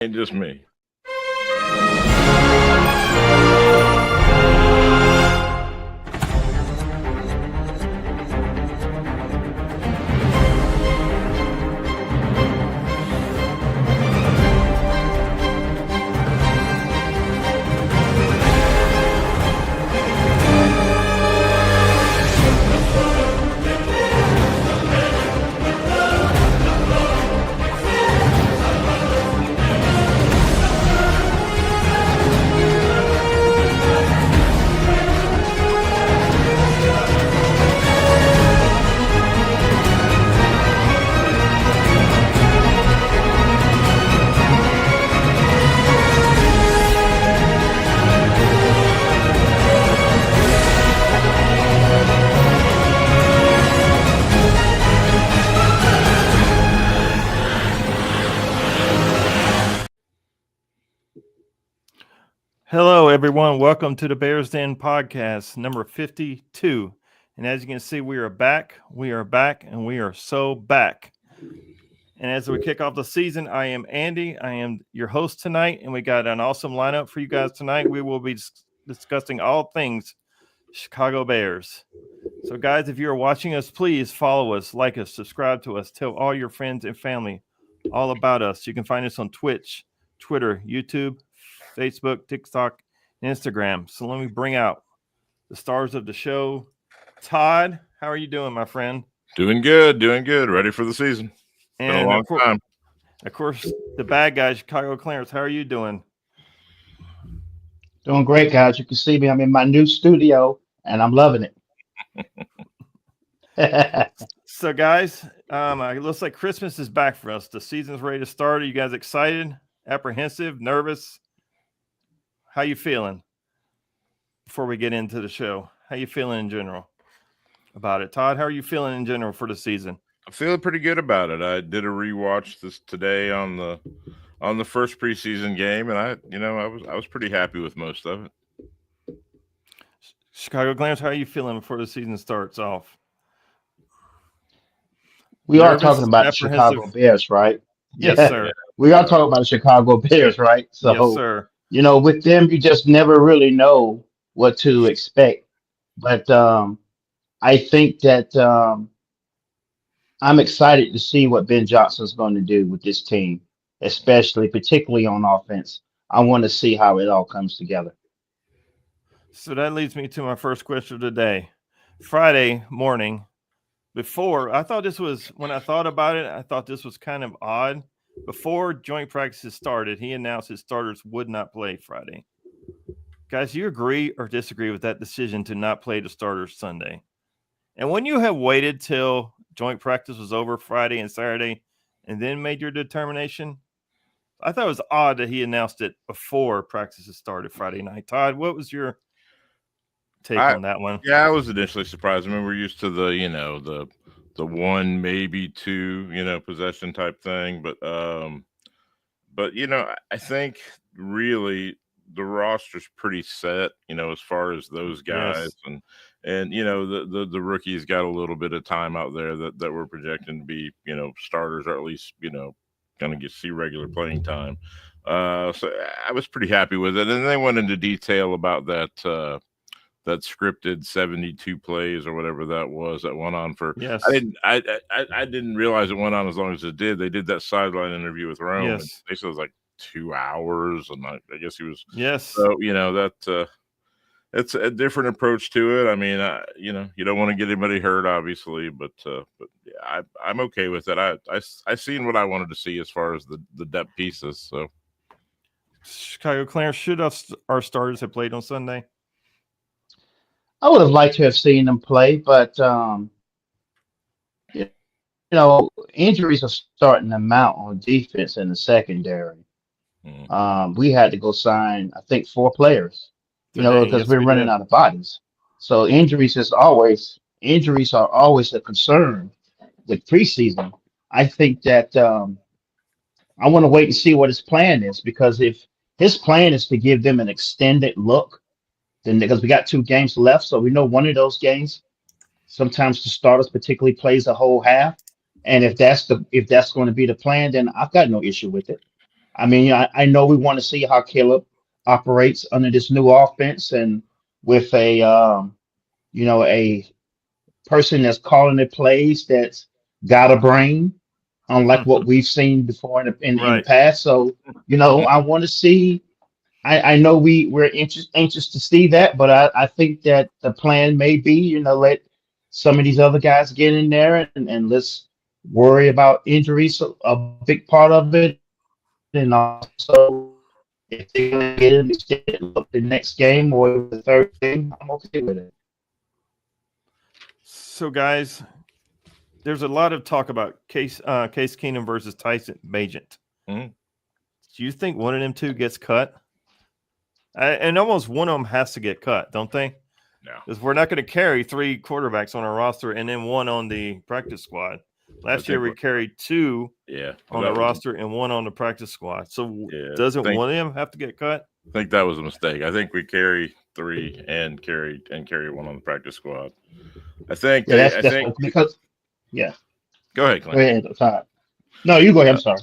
Ain't just me. Hello, everyone. Welcome to the Bears Den podcast, number 52. And as you can see, we are back, and we are so back. And as we kick off the season, I am Andy. I am your host tonight, and we got an awesome lineup for you guys tonight. We will be discussing all things Chicago Bears. So, guys, if you're watching us, please follow us, like us, subscribe to us, tell all your friends and family all about us. You can find us on Twitch, Twitter, YouTube, Facebook, TikTok, and Instagram. So let me bring out the stars of the show. Todd, how are you doing, my friend? Doing good. Ready for the season. And been a long time. Of course, the bad guy, Chicago Clarence. How are you doing? Doing great, guys. You can see me. I'm in my new studio, and I'm loving it. So, guys, it looks like Christmas is back for us. The season's ready to start. Are you guys excited, apprehensive, nervous? How you feeling before we get into the show? How you feeling in general about it? Todd, how are you feeling in general for the season? I'm feeling pretty good about it. I did a rewatch this today on the first preseason game, and I was pretty happy with most of it. Chicago Clarence, how are you feeling before the season starts off? We are talking about the Chicago Bears, right? Yes, sir. We are talking about the Chicago Bears, right? So, yes, sir. With them, you just never really know what to expect. But I think that I'm excited to see what Ben Johnson's going to do with this team, particularly on offense. I want to see how it all comes together. So that leads me to my first question of the day. Friday morning, when I thought this was kind of odd. Before joint practices started, he announced his starters would not play Friday. Guys, you agree or disagree with that decision to not play the starters Sunday? And when you have waited till joint practice was over Friday and Saturday and then made your determination, I thought it was odd that he announced it before practices started Friday night. Todd, what was your take on that one? Yeah, I was initially surprised. I mean, we're used to the one, maybe two, possession type thing. But I think really the roster's pretty set, as far as those guys. Yes. And the rookies got a little bit of time out there that we're projecting to be, starters, or at least, going to see regular playing time. So I was pretty happy with it. And they went into detail about that scripted 72 plays or whatever that was that went on for. Yes. I didn't realize it went on as long as it did. They did that sideline interview with Rome. Yes. And they said it was like 2 hours, and I guess he was. Yes. So that it's a different approach to it. I mean, you don't want to get anybody hurt, obviously, but yeah, I'm okay with it. I seen what I wanted to see as far as the depth pieces. So, Chicago Clarence, should our starters have played on Sunday? I would have liked to have seen them play, but injuries are starting to mount on defense in the secondary. We had to go sign, I think, 4 players, because we're running out of bodies. So injuries are always a concern with preseason. I think that I want to wait and see what his plan is, because if his plan is to give them an extended look, then because we got 2 games left, so we know one of those games, sometimes the starters particularly plays a whole half. And if that's going to be the plan, then I've got no issue with it. I mean, I know we want to see how Caleb operates under this new offense and with a person that's calling the plays that's got a brain, unlike what we've seen before in the Right. past. So, I want to see. I know we're anxious to see that, but I think that the plan may be, let some of these other guys get in there and let's worry about injuries, a big part of it, and also if they're gonna get it extended, look, the next game or the third game, I'm okay with it. So, guys, there's a lot of talk about Case Keenum versus Tyson Bagent. Mm-hmm. Do you think one of them two gets cut? And almost one of them has to get cut, don't they? No. Because we're not going to carry 3 quarterbacks on our roster and then 1 on the practice squad. Last year we carried 2 on the roster and 1 on the practice squad. So doesn't one of them have to get cut? I think that was a mistake. I think we carry 3 and carry 1 on the practice squad. I think because Go ahead, Clint. Go ahead. Sorry. No, you go ahead. I'm sorry.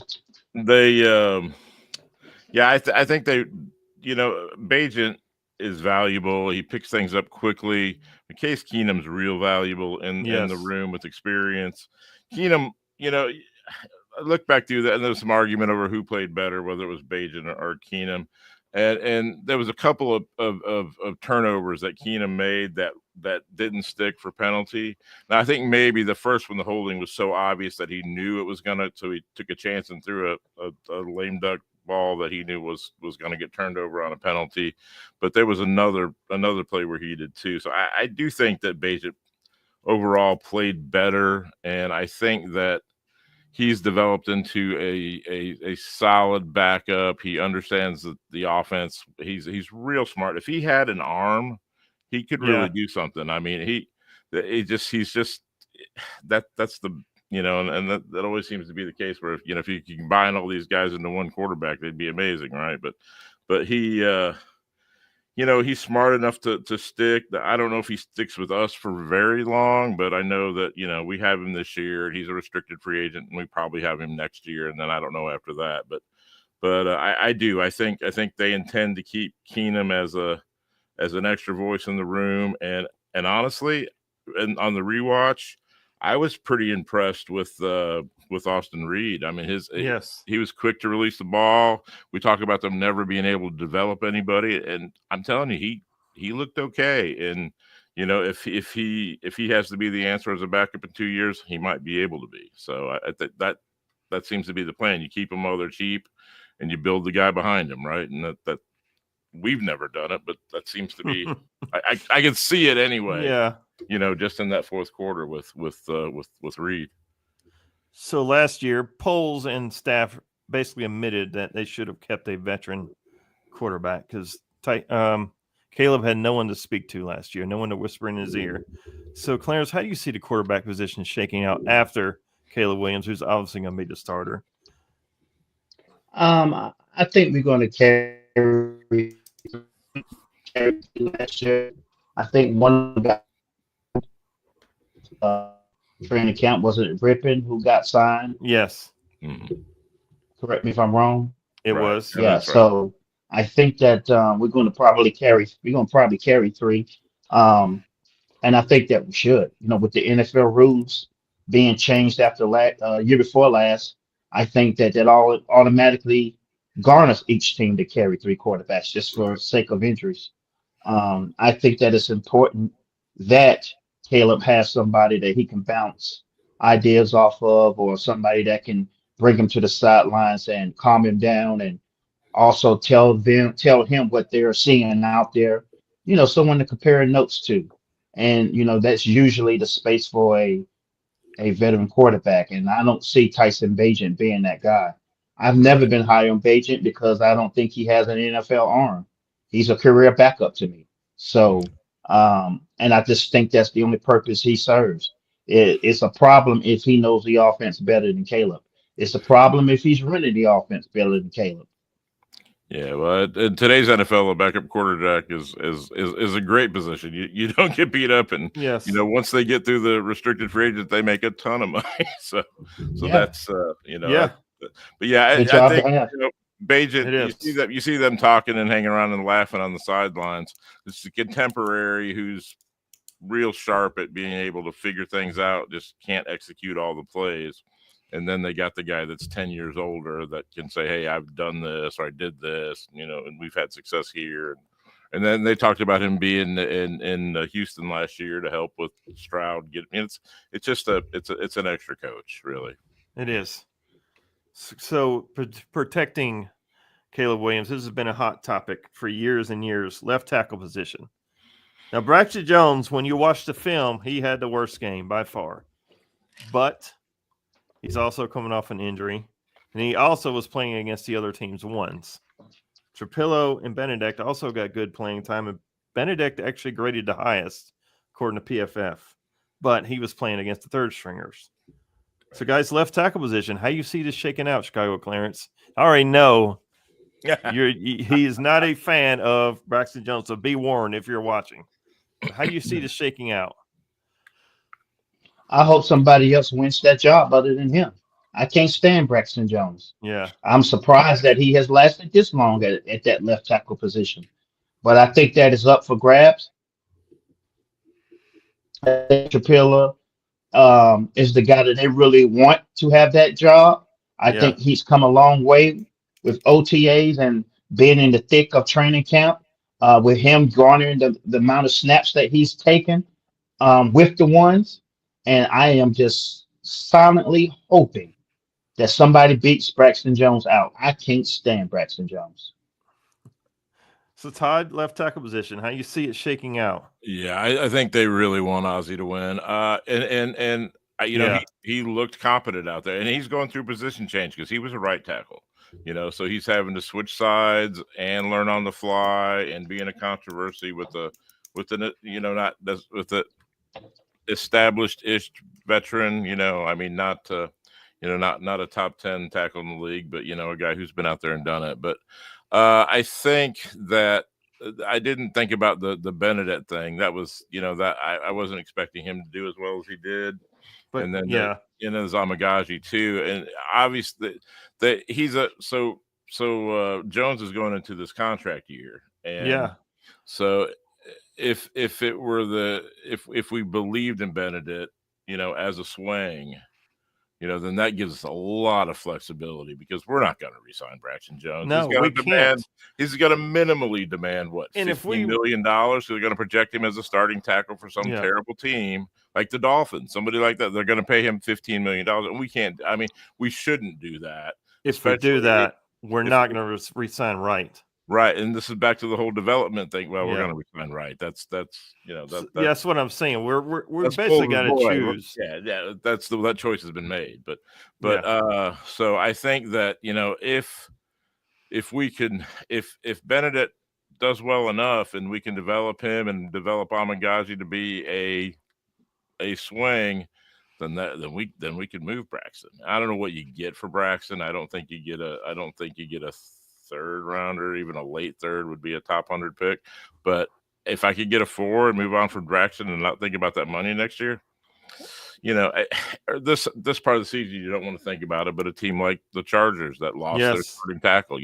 I think they, Bagent is valuable. He picks things up quickly. Case Keenum's real valuable in the room with experience. Keenum, I look back through that, and there was some argument over who played better, whether it was Bagent or Keenum. And there was a couple of turnovers that Keenum made that didn't stick for penalty. Now, I think maybe the first one, the holding was so obvious that he knew it was so he took a chance and threw a lame duck ball that he knew was going to get turned over on a penalty. But there was another play where he did too. So I do think that Bagent overall played better, and I think that he's developed into a solid backup. He understands the offense. He's real smart. If he had an arm, he could really do something. I mean, that's the and that always seems to be the case where if you can combine all these guys into one quarterback, they'd be amazing, right? But he he's smart enough to stick. I don't know if he sticks with us for very long, but I know that we have him this year, and he's a restricted free agent, and we probably have him next year, and then I don't know after that. But I do. I think they intend to keep Keenum as an extra voice in the room, and honestly, and on the rewatch, I was pretty impressed with Austin Reed. I mean, he was quick to release the ball. We talk about them never being able to develop anybody, and I'm telling you, he looked okay. And if he has to be the answer as a backup in 2 years, he might be able to be. So I think that seems to be the plan. You keep them while they're cheap, and you build the guy behind them, right? And that we've never done it, but that seems to be. I can see it anyway. Yeah. Just in that fourth quarter with Reed. So last year, Poles and staff basically admitted that they should have kept a veteran quarterback because Caleb had no one to speak to last year, no one to whisper in his ear. So, Clarence, how do you see the quarterback position shaking out after Caleb Williams, who's obviously going to be the starter? I think we're going to carry last year. I think one of the training camp was it Rippon who got signed? Yes. Mm-hmm. Correct me if I'm wrong. It was. Yeah. So I think that we're going to probably carry 3. And I think that we should. With the NFL rules being changed after year before last, I think that all automatically garners each team to carry 3 quarterbacks just for sake of injuries. I think that it's important that Caleb has somebody that he can bounce ideas off of, or somebody that can bring him to the sidelines and calm him down, and also tell him what they're seeing out there. Someone to compare notes to, and that's usually the space for a veteran quarterback. And I don't see Tyson Bagent being that guy. I've never been high on Bagent because I don't think he has an NFL arm. He's a career backup to me. So. And I just think that's the only purpose he serves. It's a problem if he knows the offense better than Caleb. It's a problem if he's running the offense better than Caleb. Yeah, well, in today's NFL, a backup quarterback is a great position. You don't get beat up, and once they get through the restricted free agent, they make a ton of money. So that's But yeah, I think Bajan, you see them talking and hanging around and laughing on the sidelines. It's a contemporary who's real sharp at being able to figure things out, just can't execute all the plays. And then they got the guy that's 10 years older that can say, hey, I've done this, or I did this, and we've had success here. And then they talked about him being in Houston last year to help with Stroud. It's an extra coach, really. It is. So protecting Caleb Williams, this has been a hot topic for years and years. Left tackle position. Now, Braxton Jones, when you watch the film, he had the worst game by far. But he's also coming off an injury, and he also was playing against the other team's ones. Trapillo and Benedict also got good playing time, and Benedict actually graded the highest, according to PFF. But he was playing against the third stringers. So, guys, left tackle position, how you see this shaking out, Chicago Clarence? I already know he is not a fan of Braxton Jones, so be warned if you're watching. How do you see this shaking out? I hope somebody else wins that job other than him. I can't stand Braxton Jones. Yeah. I'm surprised that he has lasted this long at that left tackle position. But I think that is up for grabs. Trapilla is the guy that they really want to have that job. I think he's come a long way with OTAs and being in the thick of training camp, with him garnering the amount of snaps that he's taken with the ones. And I am just silently hoping that somebody beats Braxton Jones out. I can't stand Braxton Jones. So, Todd, left tackle position, how you see it shaking out? Yeah, I think they really want Ozzie to win. He looked competent out there, and he's going through position change because he was a right tackle. So he's having to switch sides and learn on the fly and be in a controversy with the established-ish veteran. Not a top 10 tackle in the league, but a guy who's been out there and done it. But I think that I didn't think about the Benedict thing. That was that I wasn't expecting him to do as well as he did. But and then Zamagaji too, and obviously that he's Jones is going into this contract year, and so if it were if we believed in Benedict, as a swing, then that gives us a lot of flexibility because we're not going to re-sign Braxton Jones. No, we can't. He's going to minimally demand what, $15 million? So they're going to project him as a starting tackle for some terrible team like the Dolphins, somebody like that. They're going to pay him $15 million, and we can't. I mean, we shouldn't do that. If we do that, we're not going to re-sign Wright. Right, and this is back to the whole development thing. Well, we're going to re-sign Wright. That's that's what I'm saying. We're basically got to choose. Yeah, that choice has been made. But so I think that if we can, if Benedict does well enough, and we can develop him and develop Amagaji to be a swing, then we can move Braxton. I don't know what you get for Braxton. I don't think you get a third round, or even a late third would be a top 100 pick. But if I could get a 4 and move on from Braxton and not think about that money next year, this part of the season you don't want to think about it. But a team like the Chargers that lost their starting tackle,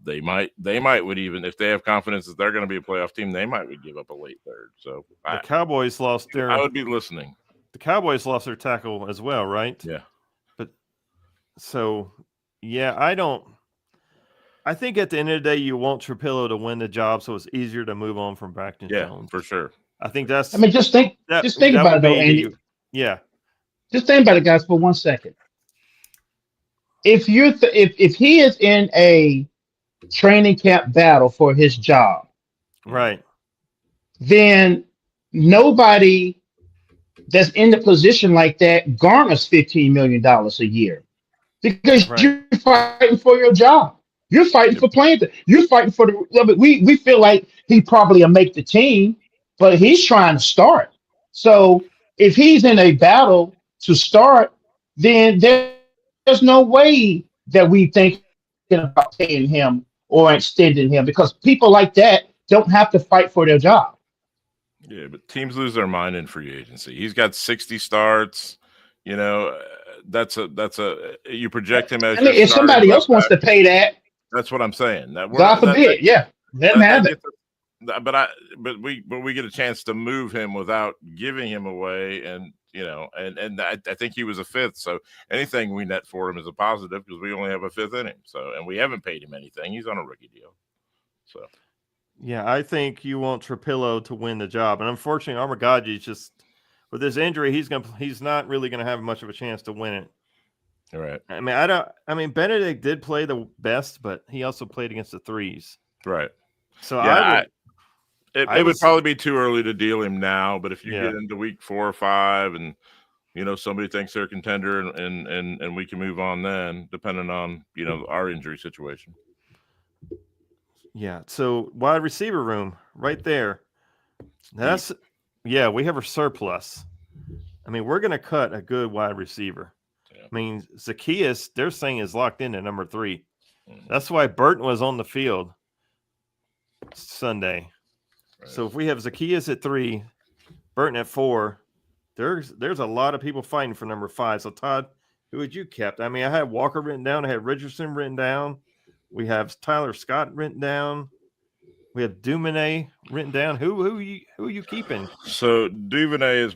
they might would, even if they have confidence that they're going to be a playoff team, they might would give up a late third. So the Cowboys lost their. I would be listening. The Cowboys lost their tackle as well, right? Yeah. But so I think at the end of the day, you want Trapillo to win the job, so it's easier to move on from Braxton Jones. For sure. I think that's. I mean, just think about it, though, Andy. Just think about it, guys, for 1 second. If he is in a training camp battle for his job, right, then nobody that's in the position like that garners $15 million a year because you're fighting for your job. You're fighting for playing. You're fighting for the. We feel like he probably will make the team, but he's trying to start. So if he's in a battle to start, then there's no way that we think about paying him or extending him, because people like that don't have to fight for their job. Yeah, but teams lose their mind in free agency. He's got 60 starts. That's a you project him as. I mean, if somebody else wants to pay that. That's what I'm saying. God forbid, yeah, let him have it. But we get a chance to move him without giving him away, and I think he was a fifth. So anything we net for him is a positive because we only have a fifth in him. So and we haven't paid him anything. He's on a rookie deal. So yeah, I think you want Trapillo to win the job, and unfortunately, Armagagi's just with this injury, he's not really gonna have much of a chance to win it. All right. I mean, Benedict did play the best, but he also played against the threes. Right. So yeah, it would probably be too early to deal him now, but if you get into week 4 or 5 and somebody thinks they're a contender and we can move on then, depending on our injury situation. Yeah. So wide receiver room right there. We have a surplus. I mean, we're gonna cut a good wide receiver. Yeah. I mean, Zacchaeus, they're saying is locked in at number 3. That's why Burton was on the field Sunday. Right. So if we have Zacchaeus at 3, Burton at 4, there's a lot of people fighting for number 5. So Todd, who had you kept? I mean, I had Walker written down. I had Richardson written down. We have Tyler Scott written down. We have Duvernay written down. Who are you keeping? So Duvernay is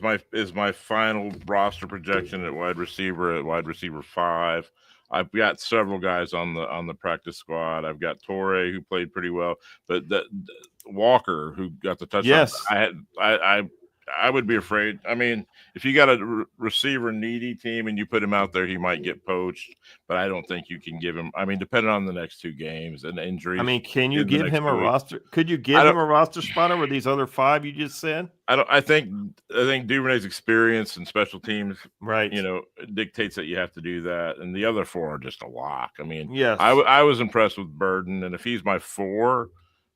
my final roster projection at wide receiver 5. I've got several guys on the practice squad. I've got Torrey, who played pretty well, but Walker, who got the touchdown. Yes, I would be afraid. I mean, if you got a receiver needy team and you put him out there, he might get poached. But I don't think you can give him. I mean, depending on the next 2 games and injuries. I mean, can you give him a roster? Could you give him a roster spot over these other 5 you just said? I think Duvernay's experience in special teams, right, dictates that you have to do that, and the other 4 are just a lock. I mean, yes, I was impressed with Burden, and if he's my 4,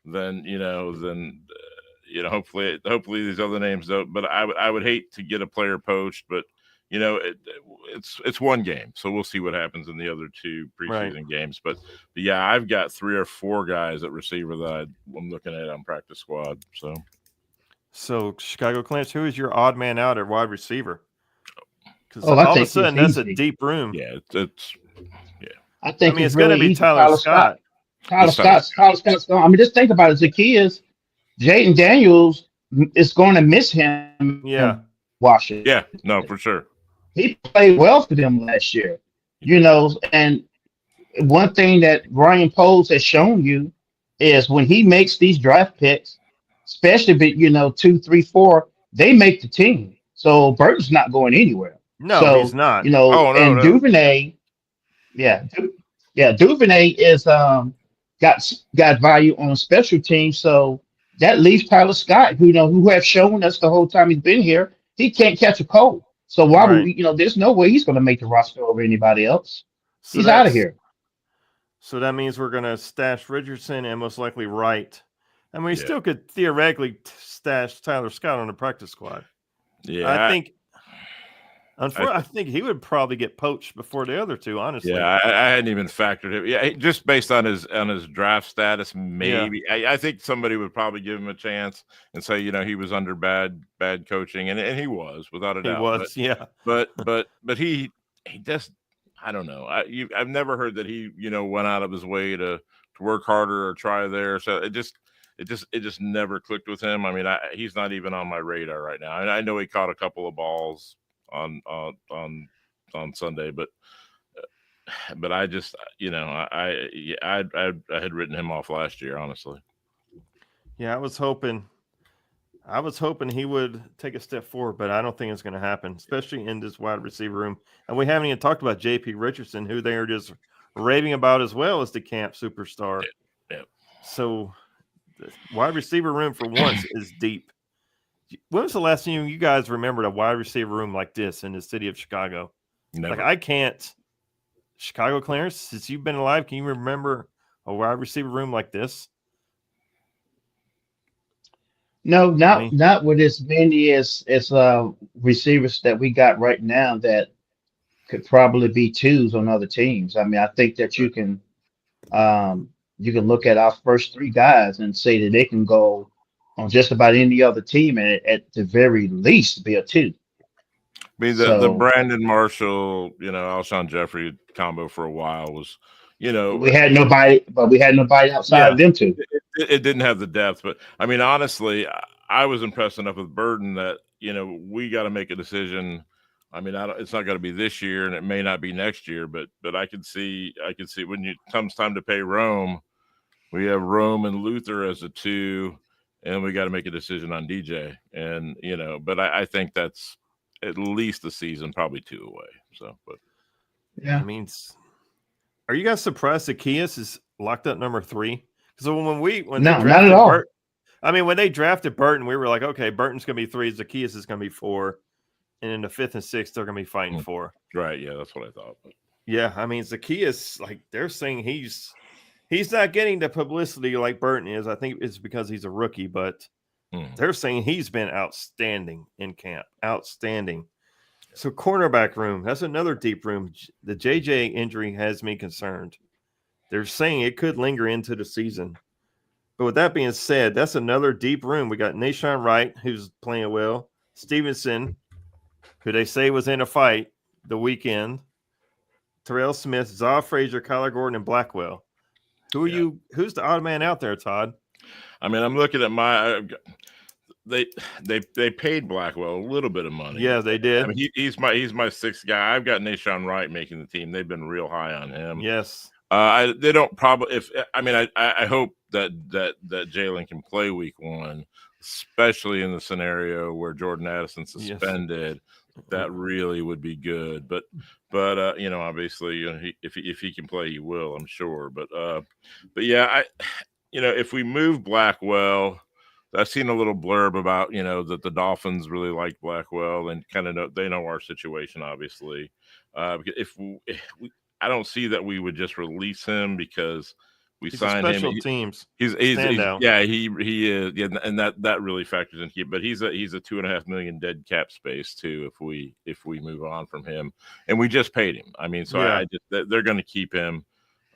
then hopefully these other names don't. But I would hate to get a player poached, but it's one game, so we'll see what happens in the other 2 preseason games. But yeah, I've got 3 or 4 guys at receiver that I'm looking at on practice squad. So Chicago Clarence, who is your odd man out at wide receiver? Because all of a sudden that's a deep room. Yeah, I think it's going to be Tyler Scott. Tyler Scott's gone. I mean, just think about it. Zacchaeus, Jaden Daniels is going to miss him. Yeah. Washington. Yeah, no, for sure. He played well for them last year, and one thing that Ryan Poles has shown you is when he makes these draft picks, especially 2, 3, 4, they make the team. So Burton's not going anywhere. No, he's not. Duvernay, Duvernay is got value on special teams. So that leaves Tyler Scott, who have shown us the whole time he's been here, he can't catch a cold. So why would we, there's no way he's going to make the roster over anybody else. So he's out of here. So that means we're going to stash Richardson and most likely Wright. I mean, we still could theoretically stash Tyler Scott on the practice squad. Yeah, I think he would probably get poached before the other 2. Honestly, yeah, I hadn't even factored him. Yeah, just based on his draft status, maybe I think somebody would probably give him a chance and say, he was under bad coaching, and he was without a doubt. He was, but he just, I don't know. I've never heard that he went out of his way to work harder or try there. So it just never clicked with him. I mean, he's not even on my radar right now. I know he caught a couple of balls on Sunday, but I just I had written him off last year, honestly. Yeah, I was hoping he would take a step forward, but I don't think it's going to happen, especially in this wide receiver room. And we haven't even talked about J.P. Richardson, who they are just raving about as well as the camp superstar. Yeah. So the wide receiver room for once is deep. When was the last time you guys remembered a wide receiver room like this in the city of Chicago? Never. Like I can't. Chicago Clarence, since you've been alive, can you remember a wide receiver room like this? No, not with as many as receivers that we got right now that could probably be 2s on other teams. I mean, I think that you can look at our first 3 guys and say that they can go on just about any other team and at the very least be a 2. I mean, the Brandon Marshall, Alshon Jeffrey combo for a while was, you know, we had nobody outside of them two. It didn't have the depth, but I mean, honestly, I was impressed enough with Burton that, you know, we got to make a decision. I mean, it's not going to be this year, and it may not be next year, but I could see when it comes time to pay Rome, we have Rome and Luther as the two, and we got to make a decision on DJ. And, you know, but I think that's at least a season, probably 2 away. So, but yeah, I mean, are you guys surprised Zacchaeus is locked up number 3? Because when not at all. When they drafted Burton, we were like, okay, Burton's going to be 3, Zacchaeus is going to be 4, and in the 5th and 6th, they're going to be fighting 4. Right, yeah, that's what I thought. Yeah, I mean, Zacchaeus, like they're saying he's not getting the publicity like Burton is. I think it's because he's a rookie, but they're saying he's been outstanding in camp, outstanding. So cornerback room, that's another deep room. The JJ injury has me concerned. They're saying it could linger into the season. But with that being said, that's another deep room. We got Nahshon Wright, who's playing well. Stevenson, who they say was in a fight the weekend. Terrell Smith, Zaw Frazier, Kyler Gordon, and Blackwell. Who's the odd man out there, Todd? I mean, I'm looking at they paid Blackwell a little bit of money. Yeah, they did. I mean, he's my 6th guy. I've got Nahshon Wright making the team. They've been real high on him. Yes. They don't probably. I hope that Jalen can play week 1, especially in the scenario where Jordan Addison suspended. Yes. That really would be good. But you know, obviously, you know, if he can play, he will, I'm sure. But yeah, you know, if we move Blackwell, I've seen a little blurb about, you know, that the Dolphins really like Blackwell and kind of they know our situation, obviously. If I don't see that we would just release him because we signed him. Special teams. He's he is. Yeah, and that really factors in here. But he's a $2.5 million dead cap space too if we move on from him, and we just paid him. I mean, so yeah. They're going to keep him.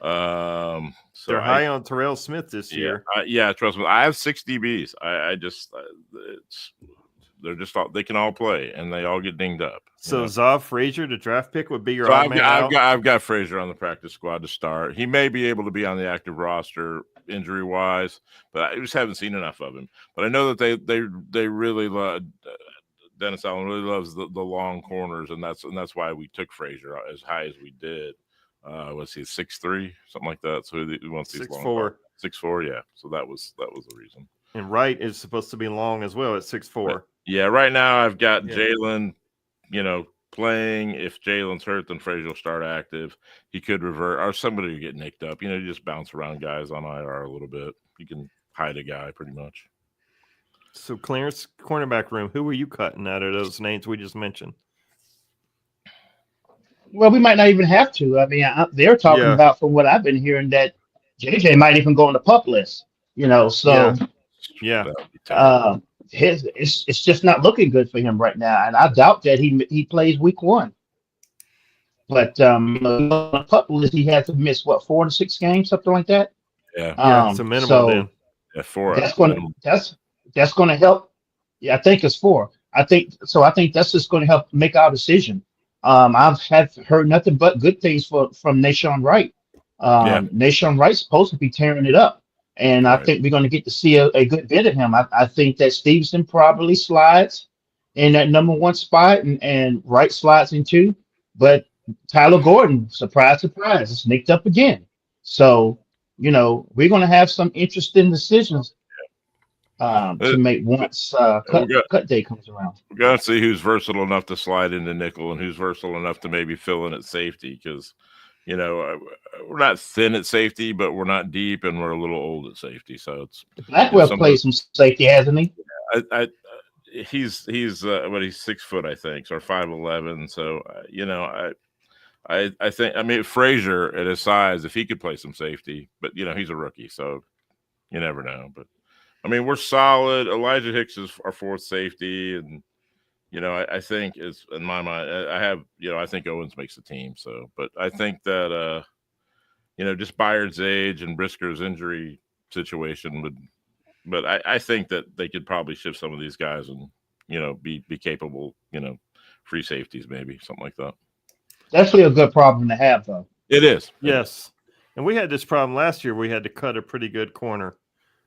So they're high on Terrell Smith this year. Yeah, trust me. I have 6 DBs. They're just all, they can all play and they all get dinged up. So Zaw Frazier, the draft pick, would be your odd man out? I've got Frazier on the practice squad to start. He may be able to be on the active roster injury wise, but I just haven't seen enough of him. But I know that they really love Dennis Allen really loves the long corners, and that's why we took Frazier as high as we did. Was he 6'3", something like that? So he wants these 6'4". 6'4", yeah. So that was the reason. And Wright is supposed to be long as well at 6'4". Yeah, right now I've got Jalen, you know, playing. If Jalen's hurt, then Frazier will start active. He could revert, or somebody would get nicked up. You know, you just bounce around guys on IR a little bit. You can hide a guy pretty much. So, Clarence, cornerback room, who were you cutting out of those names we just mentioned? Well, we might not even have to. I mean, they're talking about, from what I've been hearing, that JJ might even go on the pup list. You know, so it's just not looking good for him right now, and I doubt that he plays week 1. But on the pup list, he had to miss 4 to 6 games, something like that. Yeah, it's a minimum. So then. Yeah, 4. That's going to help. Yeah, I think it's 4. I think that's just going to help make our decision. I've heard nothing but good things from Nahshon Wright. Nahshon Wright's supposed to be tearing it up, and I think we're going to get to see a good bit of him. I think that Stevenson probably slides in that number 1 spot, and Wright slides in 2. But Tyler Gordon, surprise, is nicked up again. So, you know, we're going to have some interesting decisions to make once cut day comes around. We're going to see who's versatile enough to slide into nickel and who's versatile enough to maybe fill in at safety, because, you know, we're not thin at safety, but we're not deep, and we're a little old at safety. So it's Blackwell plays some safety, hasn't he? He's 6 foot, I think, or 5'11". So you know, I think, I mean, Frazier at his size, if he could play some safety, but you know, he's a rookie, so you never know. But I mean, we're solid. Elijah Hicks is our 4th safety, and you know, I think it's, in my mind, I think Owens makes the team. So, but I think that you know, just Byard's age and Brisker's injury situation would. But I think that they could probably shift some of these guys and, you know, be capable, you know, free safeties, maybe something like that. That's really a good problem to have, though. It is. Yes. And we had this problem last year. We had to cut a pretty good corner.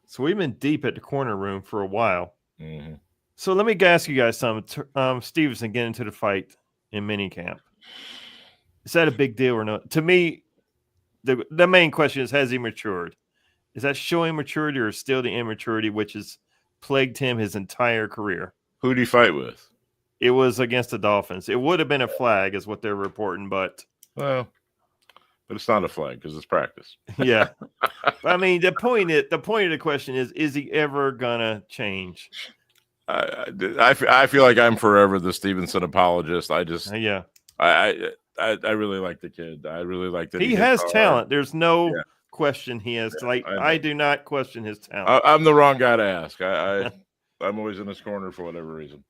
So we've been deep at the corner room for a while. Mm-hmm. So let me ask you guys something. Stevenson getting into the fight in minicamp. Is that a big deal or not? To me, the main question is, has he matured? Is that showing maturity or still the immaturity which has plagued him his entire career? Who did he fight with? It was against the Dolphins. It would have been a flag, is what they're reporting, but it's not a flag because it's practice. Yeah. I mean, the point of the question is he ever gonna change? I feel like I'm forever the Stevenson apologist. I really like the kid. I really like that he has talent. There's no question he has. I do not question his talent. I'm the wrong guy to ask. I'm always in his corner for whatever reason.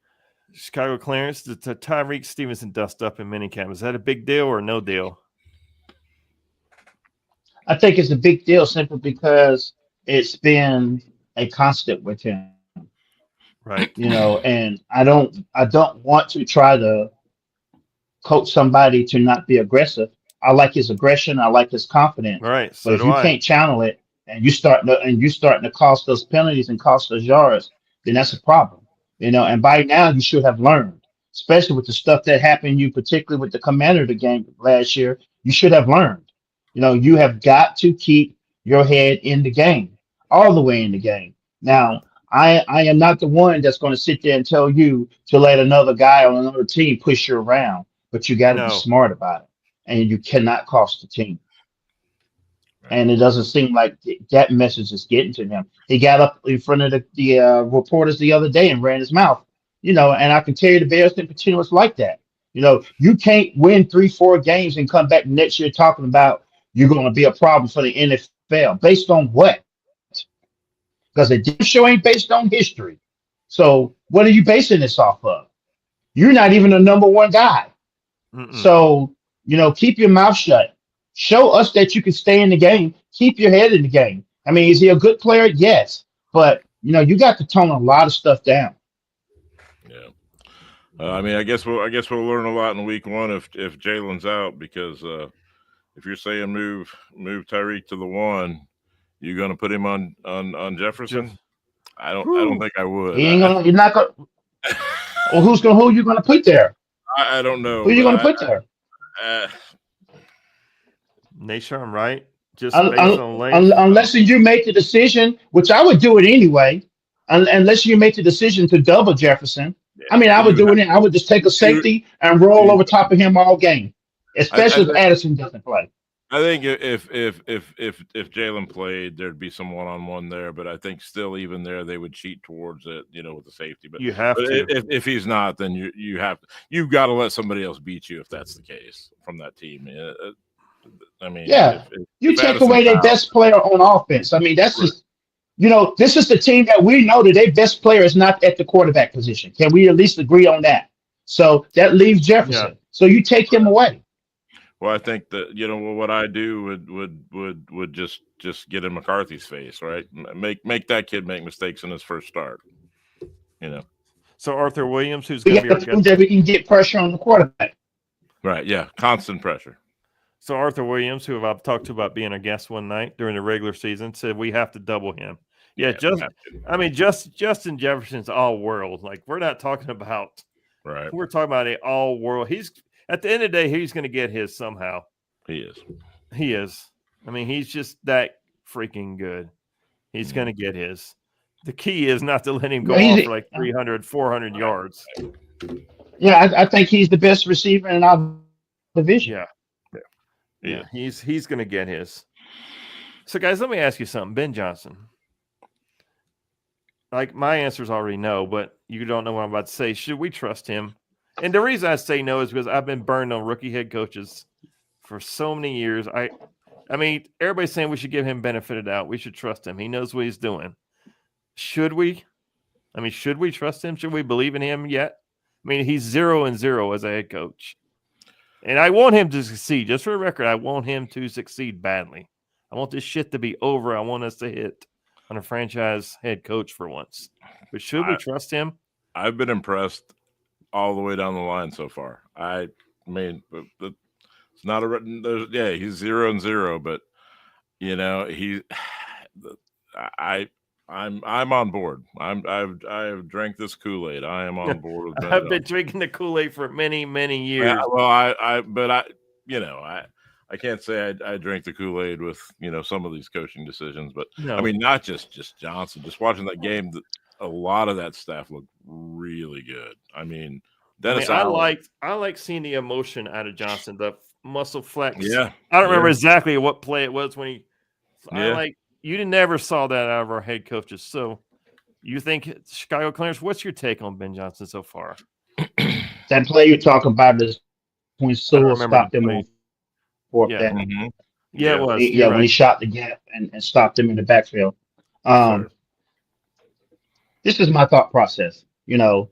Chicago clearance to Tyrique Stevenson dust up in minicamp. Is that a big deal or no deal? I think it's a big deal simply because it's been a constant with him. Right. And I don't want to try to coach somebody to not be aggressive. I like his aggression. I like his confidence. Right. But if you can't channel it and you starting to cost us penalties and cost us yards, then that's a problem. And by now you should have learned, especially with the stuff that happened you, particularly with the Commander of the game last year. You should have learned. You have got to keep your head in the game, all the way in the game. Now, I am not the one that's going to sit there and tell you to let another guy on another team push you around, but you got to be smart about it, and you cannot cost the team. And it doesn't seem like that message is getting to him. He got up in front of the reporters the other day and ran his mouth, and I can tell you the Bears didn't continue like that. You can't win 3-4 games and come back next year talking about you're going to be a problem for the NFL. Based on what? Because the damn show ain't based on history. So what are you basing this off of? You're not even a number one guy. Mm-mm. So, keep your mouth shut. Show us that you can stay in the game. Keep your head in the game. I mean, is he a good player? Yes. But, you got to tone a lot of stuff down. Yeah. I guess we'll learn a lot in week one if Jalen's out, because if you're saying move Tyrique to the 1, you're going to put him on Jefferson? I don't think I would. You're not going. Well, who are you going to put there? I don't know. Who are you going to put there? Nation, right? Just unless you make the decision, which I would do it anyway. Unless you make the decision to double Jefferson. Yeah, I mean, I would do it. I would just take a safety and roll over top of him all game, especially if Addison doesn't play. I think if Jalen played, there'd be some one-on-one there, but I think still even there they would cheat towards it, with the safety. But you have to. If he's not, then you've got to let somebody else beat you if that's the case from that team. I mean, you take away their best player on offense. I mean, that's just this is the team that we know that their best player is not at the quarterback position. Can we at least agree on that? So that leaves Jefferson. Yeah. So you take him away. Well, I think that what I do would just get in McCarthy's face, right? Make that kid make mistakes in his first start. So Arthur Williams, who's going to be that we can get pressure on the quarterback. Right. Yeah. Constant pressure. So Arthur Williams, who I've talked to about being a guest one night during the regular season, said we have to double him. Yeah. Justin Jefferson's all world. Like, we're not talking about. Right. We're talking about an all world. At the end of the day, he's going to get his somehow. He is. He is. I mean, he's just that freaking good. He's going to get his. The key is not to let him go off for like 300, 400 yards. Yeah, I think he's the best receiver in our division. Yeah. He's going to get his. So, guys, let me ask you something. Ben Johnson. Like, my answer is already no, but you don't know what I'm about to say. Should we trust him? And the reason I say no is because I've been burned on rookie head coaches for so many years. I mean, everybody's saying we should give him benefit of the doubt. We should trust him. He knows what he's doing. Should we? I mean, should we trust him? Should we believe in him yet? I mean, he's 0-0 as a head coach. And I want him to succeed. Just for the record, I want him to succeed badly. I want this shit to be over. I want us to hit on a franchise head coach for once. But should we trust him? I've been impressed all the way down the line so far. I mean, it's not he's 0-0, but you know, I'm on board. I've drank this Kool-Aid. I am on board with Ben I've been Johnson. drinking the Kool-Aid for many, many years. But I can't say I drink the Kool-Aid with, some of these coaching decisions, but No. I mean, not just Johnson, just watching that game, a lot of that staff looked really good. I mean, Dennis Allen. I like seeing the emotion out of Johnson, the muscle flex. Yeah. I don't remember exactly what play it was when Yeah. You never saw that out of our head coaches. So you think Chicago Clarence, what's your take on Ben Johnson so far? That play you're talking about is when Sewell stopped him on fourth down. Mm-hmm. Yeah, it was. When he shot the gap and stopped him in the backfield. This is my thought process. The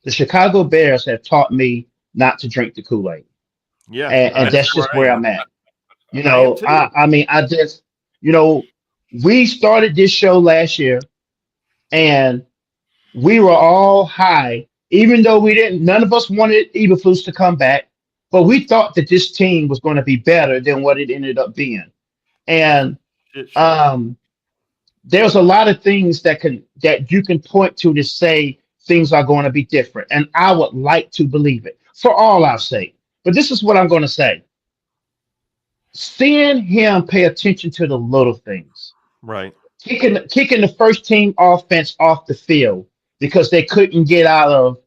Chicago Bears have taught me not to drink the Kool-Aid. Yeah. And that's just where I'm at. We started this show last year and we were all high, even though none of us wanted Eberflus to come back, but we thought that this team was going to be better than what it ended up being. And there's a lot of things that you can point to say things are going to be different. And I would like to believe it for all our sake. But this is what I'm going to say. Seeing him pay attention to the little things. Right. Kicking the first team offense off the field because they couldn't get out of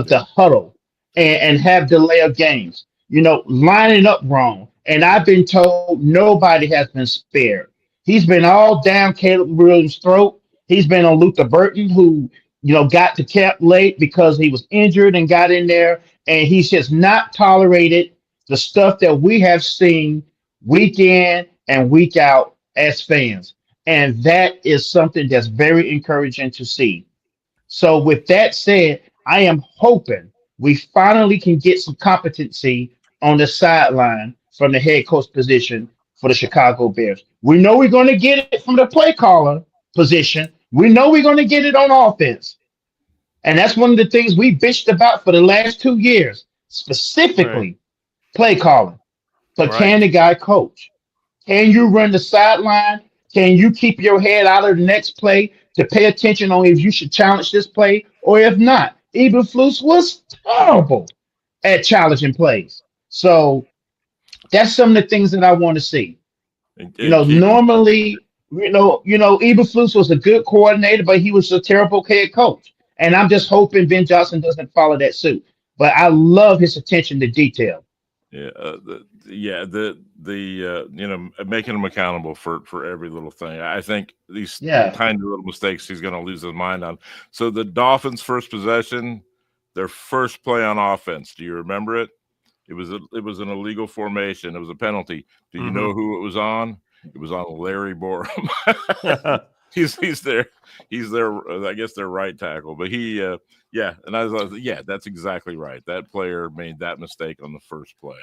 the huddle and have delay of games. Lining up wrong. And I've been told nobody has been spared. He's been all down Caleb Williams' throat. He's been on Luther Burton, who, got to camp late because he was injured and got in there. And he's just not tolerated the stuff that we have seen week in and week out as fans. And that is something that's very encouraging to see. So with that said, I am hoping we finally can get some competency on the sideline from the head coach position for the Chicago Bears. We know we're going to get it from the play caller position. We know we're going to get it on offense. And that's one of the things we bitched about for the last 2 years, specifically play calling. But can the guy coach? Can you run the sideline? Can you keep your head out of the next play to pay attention on if you should challenge this play or if not? Eberflus was terrible at challenging plays. So that's some of the things that I want to see. Normally, Eberflus was a good coordinator, but he was a terrible head coach. And I'm just hoping Ben Johnson doesn't follow that suit. But I love his attention to detail. Making him accountable for every little thing. I think these tiny little mistakes he's going to lose his mind on. So the Dolphins' first possession, their first play on offense. Do you remember it? It was an illegal formation. It was a penalty. Do you know who it was on? It was on Larry Borom. He's there. I guess their right tackle. But and I was like, that's exactly right. That player made that mistake on the first play.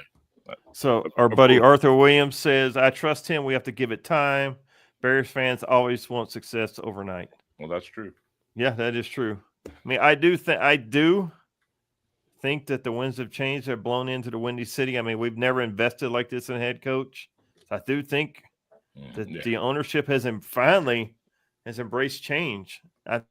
So our buddy Arthur Williams says, I trust him. We have to give it time. Bears fans always want success overnight. Well, that's true. Yeah, that is true. I mean, I do think that the winds of change have blown into the Windy City. I mean, we've never invested like this in a head coach. I do think that the ownership has embraced change. I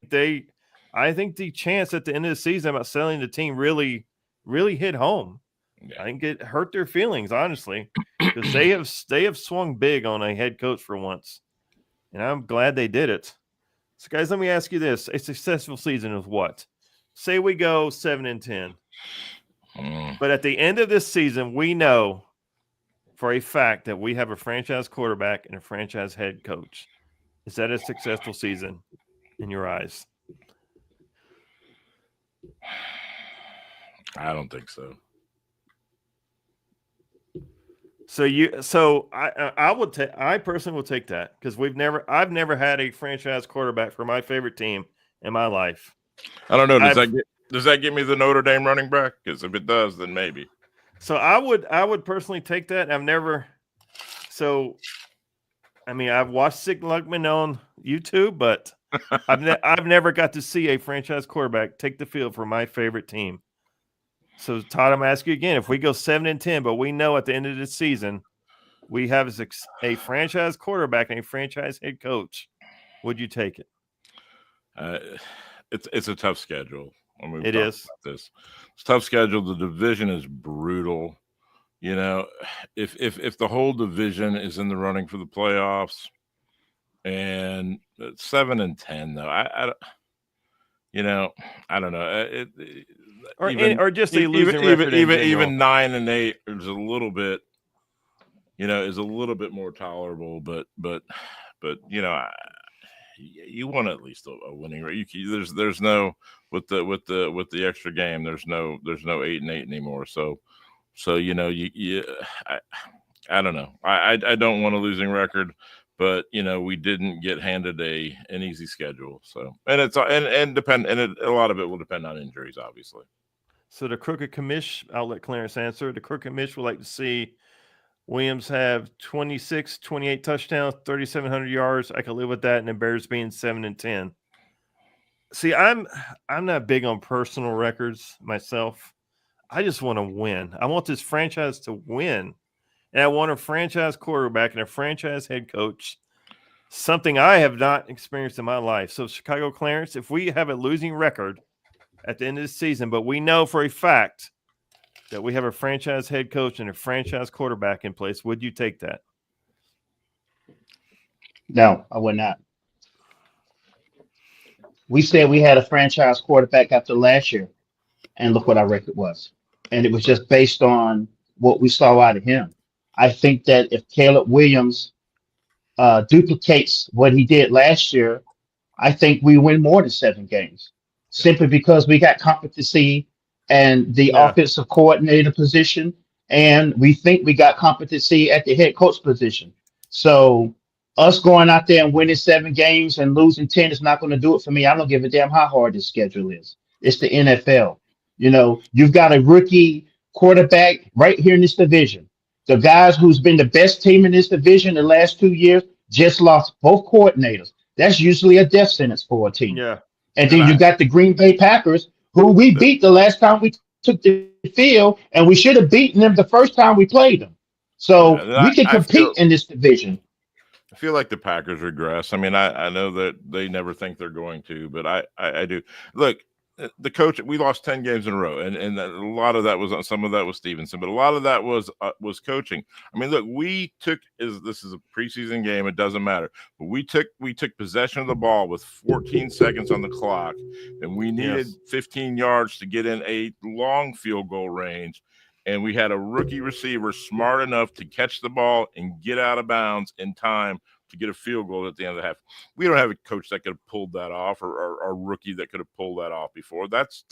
think the chance at the end of the season about selling the team really, really hit home. Yeah. I think it hurt their feelings, honestly, because they have swung big on a head coach for once, and I'm glad they did it. So, guys, let me ask you this: a successful season is what? Say we go 7-10, but at the end of this season, we know for a fact that we have a franchise quarterback and a franchise head coach. Is that a successful season in your eyes? I don't think so. I personally will take that because I've never had a franchise quarterback for my favorite team in my life. I don't know. Does that give me the Notre Dame running back? Because if it does, then maybe. So I would personally take that. I've watched Sig Luckman on YouTube, but I've never got to see a franchise quarterback take the field for my favorite team. So, Todd, I'm asking you again, if we go 7-10, but we know at the end of the season we have a franchise quarterback and a franchise head coach. Would you take it? It's a tough schedule. It is. It's a tough schedule. The division is brutal. You know, if the whole division is in the running for the playoffs, and 7-10 though, I don't know. Or just a losing record. Even 9-8 is a little bit, is a little bit more tolerable. But you want at least a winning rate. There's no with the extra game. There's no 8-8 anymore. So I don't know. I don't want a losing record, but we didn't get handed an easy schedule. So and it's a lot of it will depend on injuries, obviously. So the Crooked Commish, I'll let Clarence answer. The Crooked Commish would like to see Williams have 26, 28 touchdowns, 3,700 yards. I could live with that, and the Bears being 7-10. See, I'm not big on personal records myself. I just want to win. I want this franchise to win. And I want a franchise quarterback and a franchise head coach, something I have not experienced in my life. So, Chicago Clarence, if we have a losing record at the end of the season, but we know for a fact that we have a franchise head coach and a franchise quarterback in place, would you take that? No, I would not. We said we had a franchise quarterback after last year, and look what our record was. And it was just based on what we saw out of him. I think that if Caleb Williams duplicates what he did last year, I think we win more than 7 games, simply because we got competency and the offensive coordinator position, and we think we got competency at the head coach position. So us going out there and winning 7 games and losing 10 is not going to do it for me. I don't give a damn how hard this schedule is. It's the NFL. You've got a rookie quarterback right here in this division. The guys who's been the best team in this division the last 2 years just lost both coordinators. That's usually a death sentence for a team. Yeah. And then you got the Green Bay Packers, who we beat the last time we took the field, and we should have beaten them the first time we played them. So we can compete in this division. I feel like the Packers regress. I mean, I know that they never think they're going to, but I do. Look, the coach, we lost 10 games in a row, and a lot of that was some of that was Stevenson, but a lot of that was coaching. I mean, look, this is a preseason game, it doesn't matter, but we took possession of the ball with 14 seconds on the clock, and we needed 15 yards to get in a long field goal range, and we had a rookie receiver smart enough to catch the ball and get out of bounds in time to get a field goal at the end of the half. We don't have a coach that could have pulled that off, or a rookie that could have pulled that off before. That's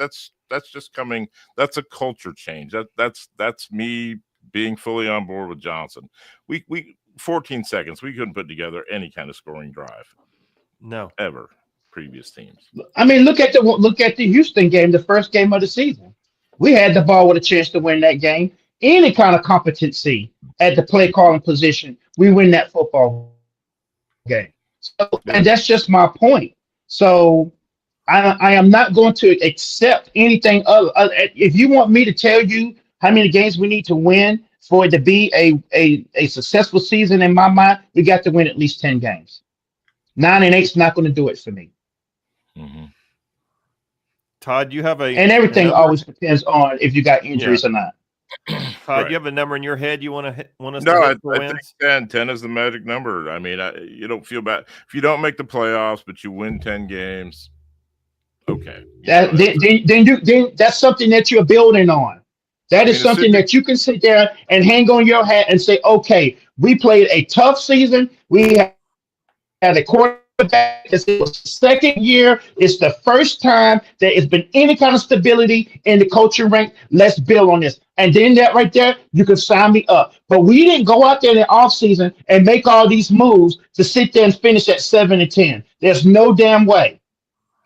just coming. That's a culture change. That's me being fully on board with Johnson. We 14 seconds. We couldn't put together any kind of scoring drive. No, ever. Previous teams. I mean, look at the Houston game, the first game of the season. We had the ball with a chance to win that game. Any kind of competency at the play calling position, we win that football game. So, and that's just my point. So I am not going to accept anything other. If you want me to tell you how many games we need to win for it to be a successful season, in my mind, we got to win at least 10 games. 9-8 is not going to do it for me. Mm-hmm. Todd, you have and everything always depends on if you got injuries or not. Todd, you have a number in your head you want us to hit for wins? I think 10 is the magic number. I mean, you don't feel bad if you don't make the playoffs, but you win 10 games. Okay. Then that's something that you're building on. That is something that you can sit there and hang on your hat and say, okay, we played a tough season. We had a quarterback. It's the second year. It's the first time that it's been any kind of stability in the coaching rank. Let's build on this. And then that right there, you can sign me up. But we didn't go out there in the offseason and make all these moves to sit there and finish at 7-10. There's no damn way.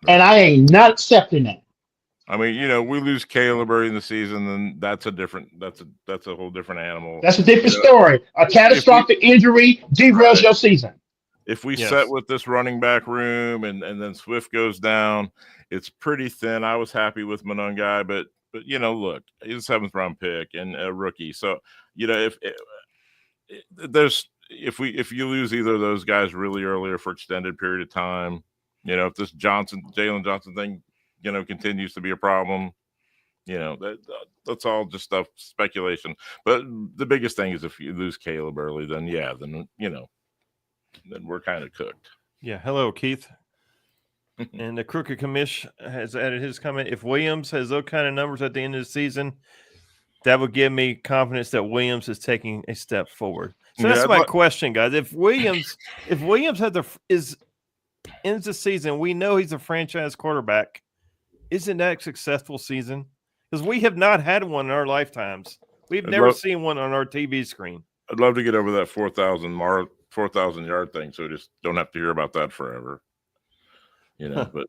And I ain't not accepting that. I mean, we lose Caleb early in the season, then that's a whole different animal. That's a different story. A catastrophic injury derails your season. If we set with this running back room and then Swift goes down, it's pretty thin. I was happy with Monangai, but look, he's a 7th round pick and a rookie. So, if there's if you lose either of those guys really early or for extended period of time, if this Jalen Johnson thing, continues to be a problem, that's all just stuff, speculation. But the biggest thing is if you lose Caleb early, then then we're kind of cooked. Yeah. Hello, Keith. And the Crooked Commish has added his comment. If Williams has those kind of numbers at the end of the season, that would give me confidence that Williams is taking a step forward. So that's my question, guys. If Williams ends the season, we know he's a franchise quarterback. Isn't that a successful season? Because we have not had one in our lifetimes. We've never seen one on our TV screen. I'd love to get over that 4,000 yard thing, so we just don't have to hear about that forever. But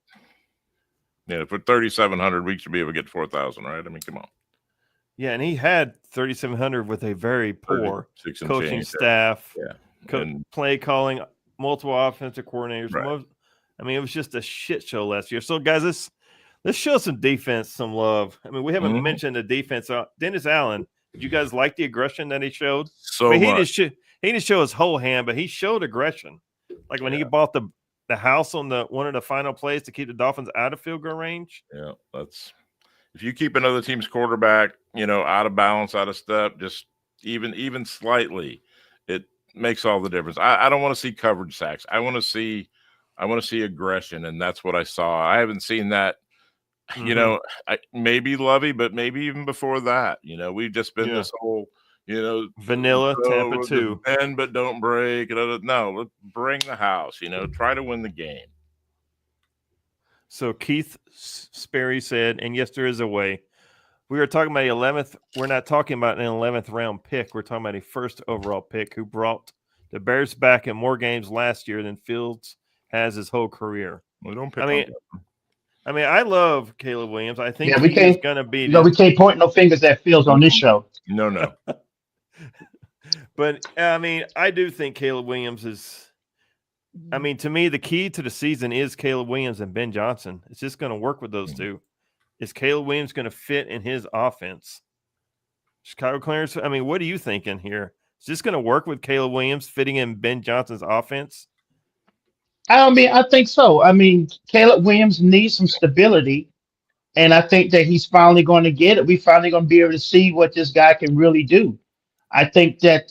for 3,700 weeks to be able to get 4,000, right? I mean, come on. Yeah, and he had 3,700 with a very poor coaching staff, play calling, multiple offensive coordinators. Right. It was just a shit show last year. So, guys, let's show some defense, some love. I mean, we haven't mentioned the defense. Dennis Allen, did you guys like the aggression that he showed? He didn't show his whole hand, but he showed aggression. Like when he bought the house on one of the final plays to keep the Dolphins out of field goal range. Yeah, if you keep another team's quarterback, out of balance, out of step, just even slightly, it makes all the difference. I don't want to see coverage sacks. I want to see aggression, and that's what I saw. I haven't seen that. Maybe Lovey, but maybe even before that. We've just been this whole, vanilla Tampa 2. Bend but don't break. No, let's bring the house. Try to win the game. So Keith Sperry said, and yes, there is a way. We were talking about the 11th. We're not talking about an 11th round pick. We're talking about a first overall pick who brought the Bears back in more games last year than Fields has his whole career. Well, don't pick I love Caleb Williams. I think he's going to be. We can't point no fingers at Fields on this show. No. But, I do think Caleb Williams is – to me, the key to the season is Caleb Williams and Ben Johnson. It's just going to work with those two. Is Caleb Williams going to fit in his offense? Chicago Clarence, what are you thinking here? Is this going to work with Caleb Williams fitting in Ben Johnson's offense? I think so. Caleb Williams needs some stability, and I think that he's finally going to get it. We're finally going to be able to see what this guy can really do. I think that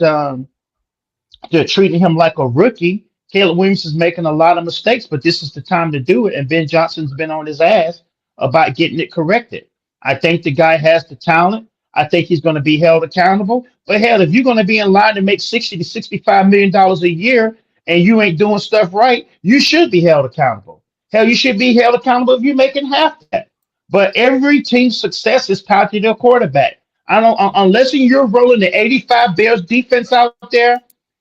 they're treating him like a rookie. Caleb Williams is making a lot of mistakes, but this is the time to do it. And Ben Johnson's been on his ass about getting it corrected. I think the guy has the talent. I think he's going to be held accountable. But hell, if you're going to be in line to make $60 to $65 million a year and you ain't doing stuff right, you should be held accountable. Hell, you should be held accountable if you're making half that. But every team's success is tied to their quarterback. Unless you're rolling the 85 Bears defense out there,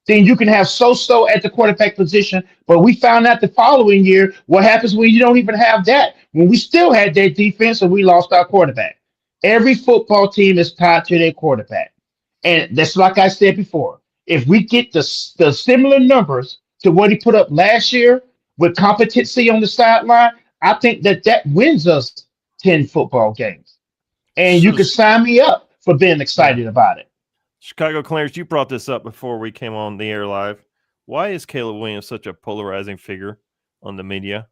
then you can have so-so at the quarterback position. But we found out the following year what happens when you don't even have that. When we still had that defense and we lost our quarterback. Every football team is tied to their quarterback. And that's like I said before. If we get the similar numbers to what he put up last year with competency on the sideline, I think that wins us 10 football games. And you can sign me up for being excited about it. Chicago Clarence, you brought this up before we came on the air live. Why is Caleb Williams such a polarizing figure on the media?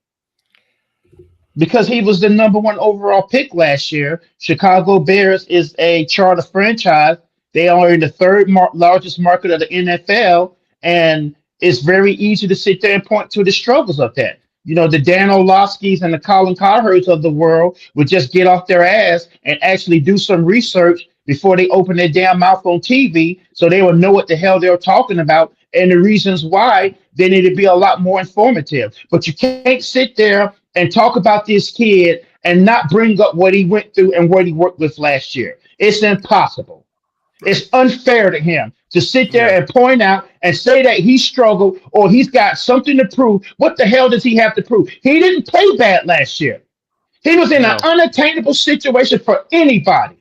Because he was the number 1 overall pick last year. Chicago Bears is a charter franchise. They are in the third largest market of the NFL, and it's very easy to sit there and point to the struggles of that. The Dan Orlovskis and the Colin Cowherds of the world would just get off their ass and actually do some research before they open their damn mouth on TV so they would know what the hell they're talking about and the reasons why. Then it'd be a lot more informative. But you can't sit there and talk about this kid and not bring up what he went through and what he worked with last year. It's impossible. It's unfair to him to sit there and point out and say that he struggled or he's got something to prove. What the hell does he have to prove? He didn't play bad last year. He was in an unattainable situation for anybody.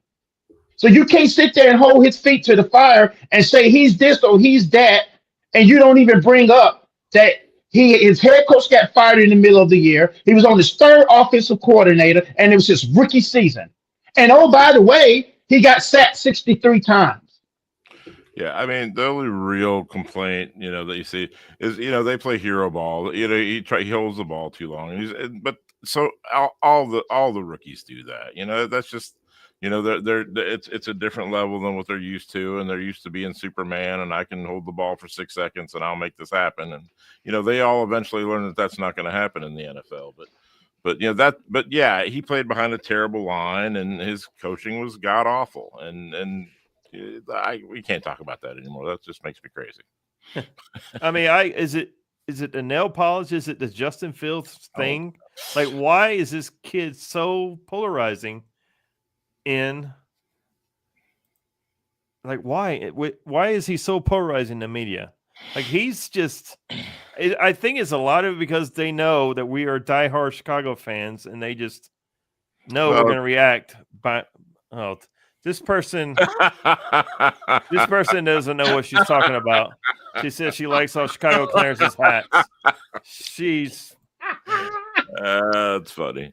So you can't sit there and hold his feet to the fire and say he's this or he's that, and you don't even bring up that his head coach got fired in the middle of the year. He was on his 3rd offensive coordinator, and it was his rookie season. And oh, by the way, he got sacked 63 times. Yeah, I mean, the only real complaint, that you see is, they play hero ball. He holds the ball too long. But so all the rookies do that. That's just, it's a different level than what they're used to, and they're used to being Superman, and I can hold the ball for 6 seconds and I'll make this happen. And they all eventually learn that that's not going to happen in the NFL. But yeah, he played behind a terrible line, and his coaching was god awful, and we can't talk about that anymore. That just makes me crazy. I mean, is it the nail polish? Is it the Justin Fields thing? Like, why is this kid so polarizing? Why is he so polarizing in the media? Like, he's just. I think it's a lot of it because they know that we are diehard Chicago fans, and they just know we're going to react by. Oh, this person doesn't know what she's talking about. She says she likes all Chicago Clarence's hats. That's funny.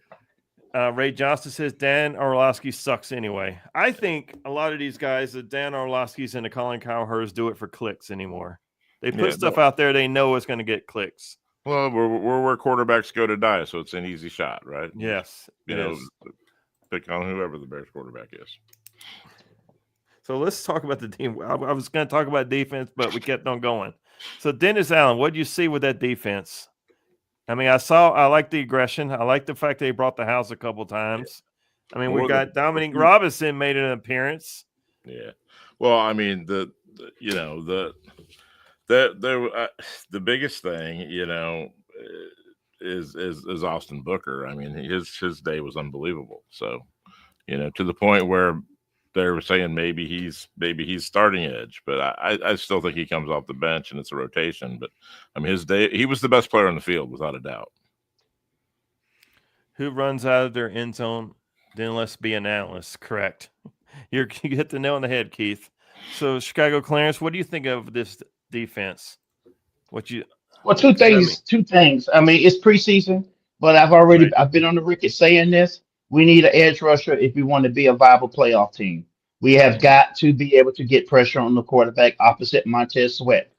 Ray Johnson says Dan Orlovsky sucks anyway. I think a lot of these guys, the Dan Orlovskys and the Colin Cowhers, do it for clicks anymore. They put stuff out there they know it's going to get clicks. Well, we're where quarterbacks go to die, so it's an easy shot, right? Yes. Pick on whoever the Bears quarterback is. So let's talk about the team. I was going to talk about defense, but we kept on going. So Dennis Allen, what do you see with that defense? I mean, I like the aggression. I like the fact they brought the house a couple times. I mean, we got Dominique Robinson made an appearance. Yeah. Well, I mean, the biggest thing, is Austin Booker. I mean, his day was unbelievable. So, to the point where they were saying maybe he's starting edge, but I still think he comes off the bench and it's a rotation. But I mean, his day, he was the best player on the field without a doubt. Who runs out of their end zone? Then let's be an analyst. Correct. You hit the nail on the head, Keith. So Chicago Clarence, what do you think of this defense? Two things. I mean, it's preseason, but I've been on the record saying this. We need an edge rusher if we want to be a viable playoff team. We have got to be able to get pressure on the quarterback opposite Montez Sweat,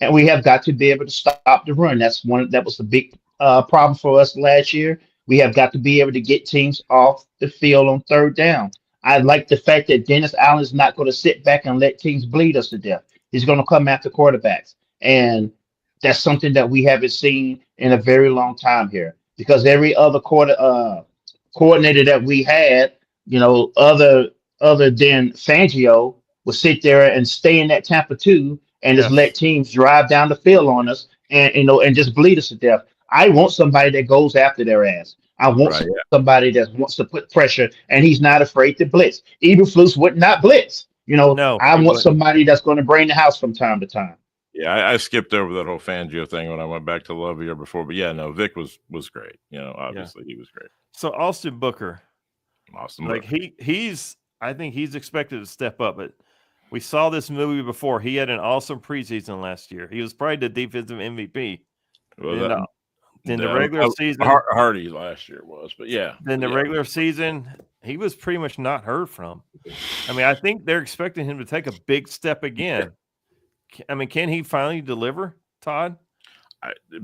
and we have got to be able to stop the run. That was the big problem for us last year. We have got to be able to get teams off the field on third down. I like the fact that Dennis Allen is not going to sit back and let teams bleed us to death. He's going to come after quarterbacks, and that's something that we haven't seen in a very long time here. Because every other coordinator that we had, other than Fangio, would sit there and stay in that Tampa 2 and just let teams drive down the field on us and just bleed us to death. I want somebody that goes after their ass. I want somebody that wants to put pressure, and he's not afraid to blitz. Eberflus would not blitz. I want somebody that's going to bring the house from time to time. Yeah, I skipped over that whole Fangio thing when I went back to Love year before. But yeah, no, Vic was great. Obviously he was great. So Austin Booker. I think he's expected to step up, but we saw this movie before. He had an awesome preseason last year. He was probably the defensive MVP. Well, in the regular season, Hardy last year was, but yeah. Then the regular season, he was pretty much not heard from. I mean, I think they're expecting him to take a big step again. I mean, can he finally deliver, Todd?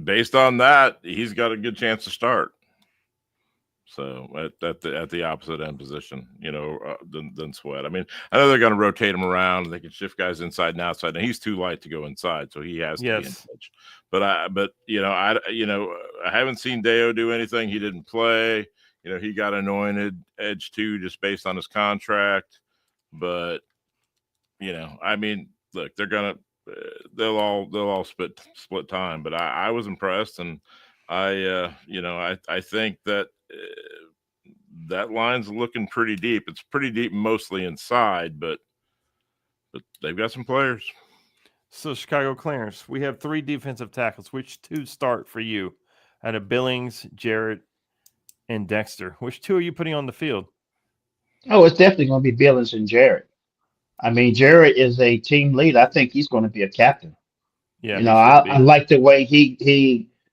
Based on that, he's got a good chance to start. So at the opposite end position, than Sweat. I mean, I know they're going to rotate him around. And they can shift guys inside and outside, and he's too light to go inside, so he has to be in touch. But I haven't seen Deo do anything. He didn't play. He got anointed edge 2 just based on his contract. But I mean, look, they'll all split time. But I was impressed, and I think that. That line's looking pretty deep. It's pretty deep mostly inside, but they've got some players. So Chicago Clarence, we have 3 defensive tackles. Which 2 start for you out of Billings, Jarrett, and Dexter? Which 2 are you putting on the field? Oh, it's definitely going to be Billings and Jarrett. I mean, Jarrett is a team leader. I think he's going to be a captain. Yeah, I like the way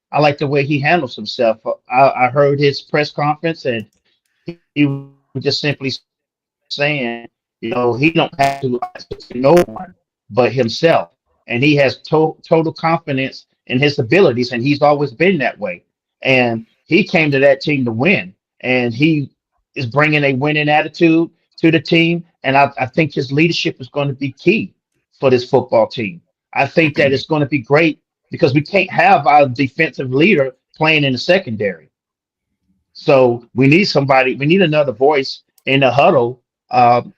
I like the way he handles himself. I heard his press conference, and he was just simply saying, he don't have to answer to no one. but himself. And he has total confidence in his abilities, and he's always been that way. And he came to that team to win, and he is bringing a winning attitude to the team. And I think his leadership is going to be key for this football team. I think that it's going to be great because we can't have our defensive leader playing in the secondary. So we need somebody, we need another voice in the huddle,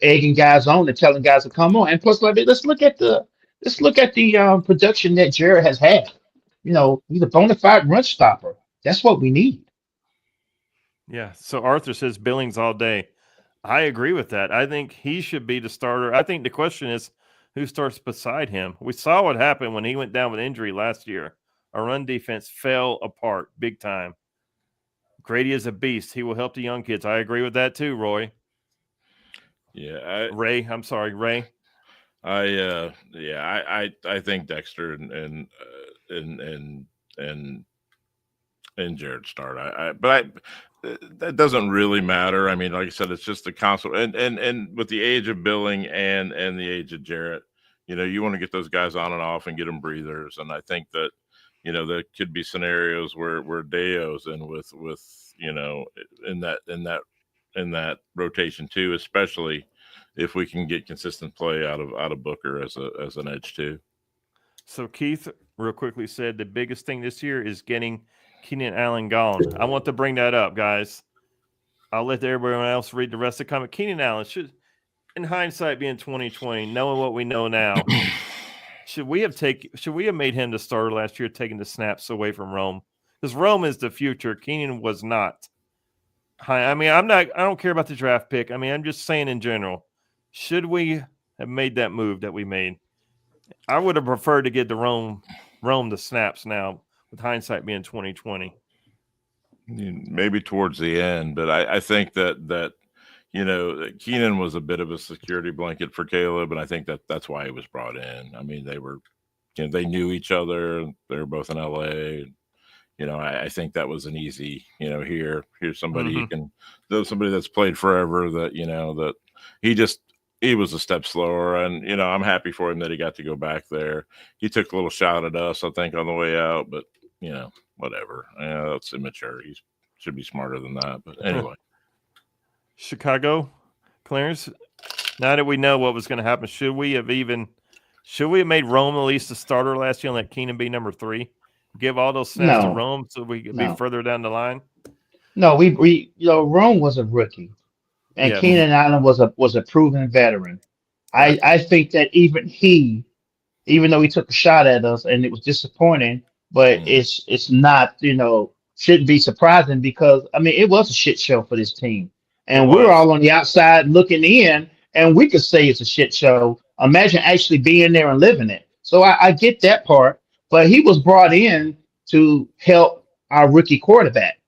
egging guys on and telling guys to come on. And plus, let's look at the production that Jared has had. He's a bona fide run stopper. That's what we need. Yeah. So Arthur says Billings all day. I agree with that. I think he should be the starter. I think the question is who starts beside him. We saw what happened when he went down with injury last year. Our run defense fell apart big time. Grady is a beast. He will help the young kids. I agree with that too, Roy. Yeah, Ray. I'm sorry, Ray. I think Dexter and Jared start. But that doesn't really matter. I mean, like I said, it's just the console and with the age of Billing and the age of Jarrett, you want to get those guys on and off and get them breathers. And I think that, there could be scenarios where Deo's in with in that rotation too, especially if we can get consistent play out of Booker as an edge too. So Keith real quickly said the biggest thing this year is getting Keenan Allen gone. I want to bring that up, guys. I'll let everyone else read the rest of the comment. Keenan Allen should, in hindsight, being 2020, knowing what we know now, should we have made him the starter last year, taking the snaps away from Rome? Because Rome is the future. Keenan was not. I mean, I don't care about the draft pick. I mean, I'm just saying in general, should we have made that move that we made? I would have preferred to get the Rome the snaps now, with hindsight being 2020. Maybe towards the end, but I think that Keenan was a bit of a security blanket for Caleb, and I think that's why he was brought in. I mean, they knew each other. They were both in LA. I think that was an easy, here's somebody somebody that's played forever that, that he was a step slower. And, I'm happy for him that he got to go back there. He took a little shot at us, I think, on the way out, but, whatever. That's immature. He should be smarter than that. But anyway. Chicago, Clarence, now that we know what was going to happen, should we have made Rome at least a starter last year and let Keenan be number 3? Give all those snaps to Rome so we could be further down the line? No, Rome was a rookie, and Keenan Allen was a proven veteran. Right. I think that even though he took a shot at us and it was disappointing, but it's not, shouldn't be surprising because I mean it was a shit show for this team. And we're all on the outside looking in, and we could say it's a shit show. Imagine actually being there and living it. So I get that part. But he was brought in to help our rookie quarterback.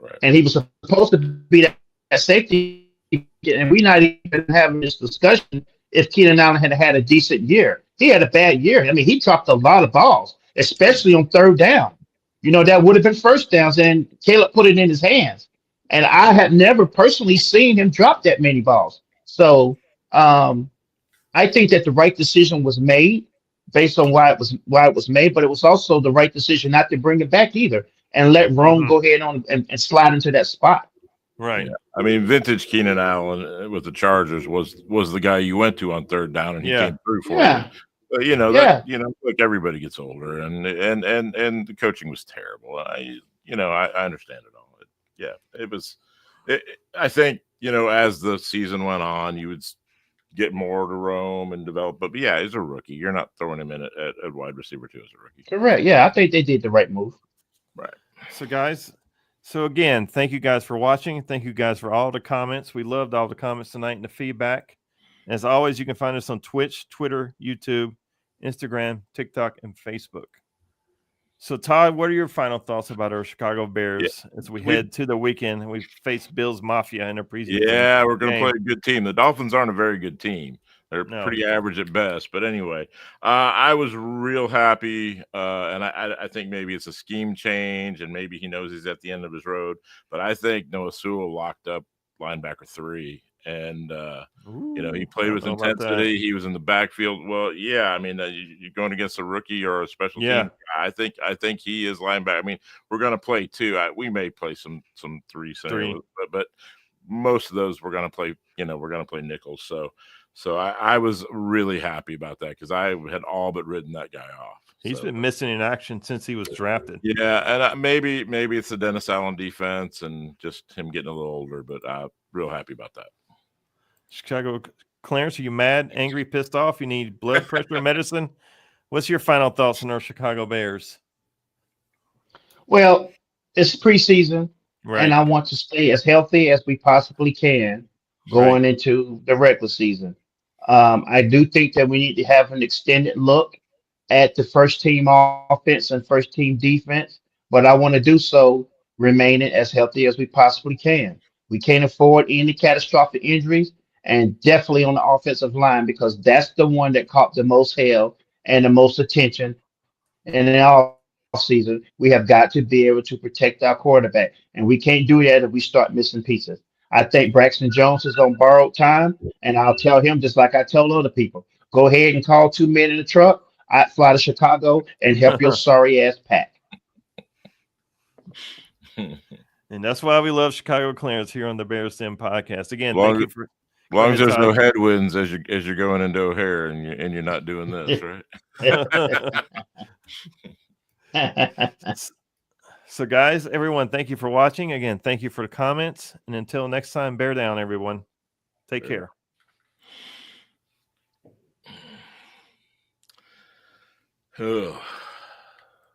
Right. And he was supposed to be that safety. And we're not even having this discussion if Keenan Allen had a decent year. He had a bad year. I mean, he dropped a lot of balls, especially on third down. That would have been first downs, and Caleb put it in his hands. And I have never personally seen him drop that many balls. So I think that the right decision was made based on why it was made, but it was also the right decision not to bring it back either and let Rome go ahead on and slide into that spot. Right. Yeah. I mean, vintage Keenan Allen with the Chargers was the guy you went to on third down, and he came through for you. But, look, everybody gets older, and the coaching was terrible. I understand it all. It was. I think as the season went on, you would get more to Rome and develop. But yeah, he's a rookie. You're not throwing him in at wide receiver too as a rookie. Correct. Yeah, I think they did the right move. Right. So guys, again, thank you guys for watching. Thank you guys for all the comments. We loved all the comments tonight and the feedback. As always, you can find us on Twitch, Twitter, YouTube, Instagram, TikTok, and Facebook. So Todd, what are your final thoughts about our Chicago Bears as we head to the weekend and we face Bills Mafia in a preseason? Yeah, we're going to play a good team. The Dolphins aren't a very good team. They're pretty average at best. But anyway, I was real happy, and I think maybe it's a scheme change, and maybe he knows he's at the end of his road. But I think Noah Sewell locked up linebacker 3, and Ooh, you know, he I played don't with know about that. intensity. He was in the backfield. Well, yeah, I mean, you're going against a rookie or a special Yeah. team. I think he is linebacker. I mean, we're going to play two. We may play some three scenarios, but most of those we're going to play. You know, we're going to play nickels. So I was really happy about that because I had all but written that guy off. He's been missing in action since he was drafted. Yeah, and maybe it's the Dennis Allen defense and just him getting a little older, but I'm real happy about that. Chicago Clarence, are you mad, angry, pissed off? You need blood pressure medicine? What's your final thoughts on our Chicago Bears? Well, it's preseason, Right. and I want to stay as healthy as we possibly can going into the regular season. I do think that we need to have an extended look at the first team offense and first team defense, but I want to do so remaining as healthy as we possibly can. We can't afford any catastrophic injuries, and definitely on the offensive line because that's the one that caught the most hell and the most attention. And in all season, we have got to be able to protect our quarterback, and we can't do that if we start missing pieces. I think Braxton Jones is on borrowed time, and I'll tell him just like I tell other people: go ahead and call 2 men in the truck. I'd fly to Chicago and help your sorry ass pack. And that's why we love Chicago Clarence here on the Bears Den podcast. Again, Long- thank you for. As long as there's no Todd. headwinds as you're going into O'Hare and you're not doing this, right? So, guys, everyone, thank you for watching. Again, thank you for the comments. And until next time, bear down, everyone. Take care. Ugh.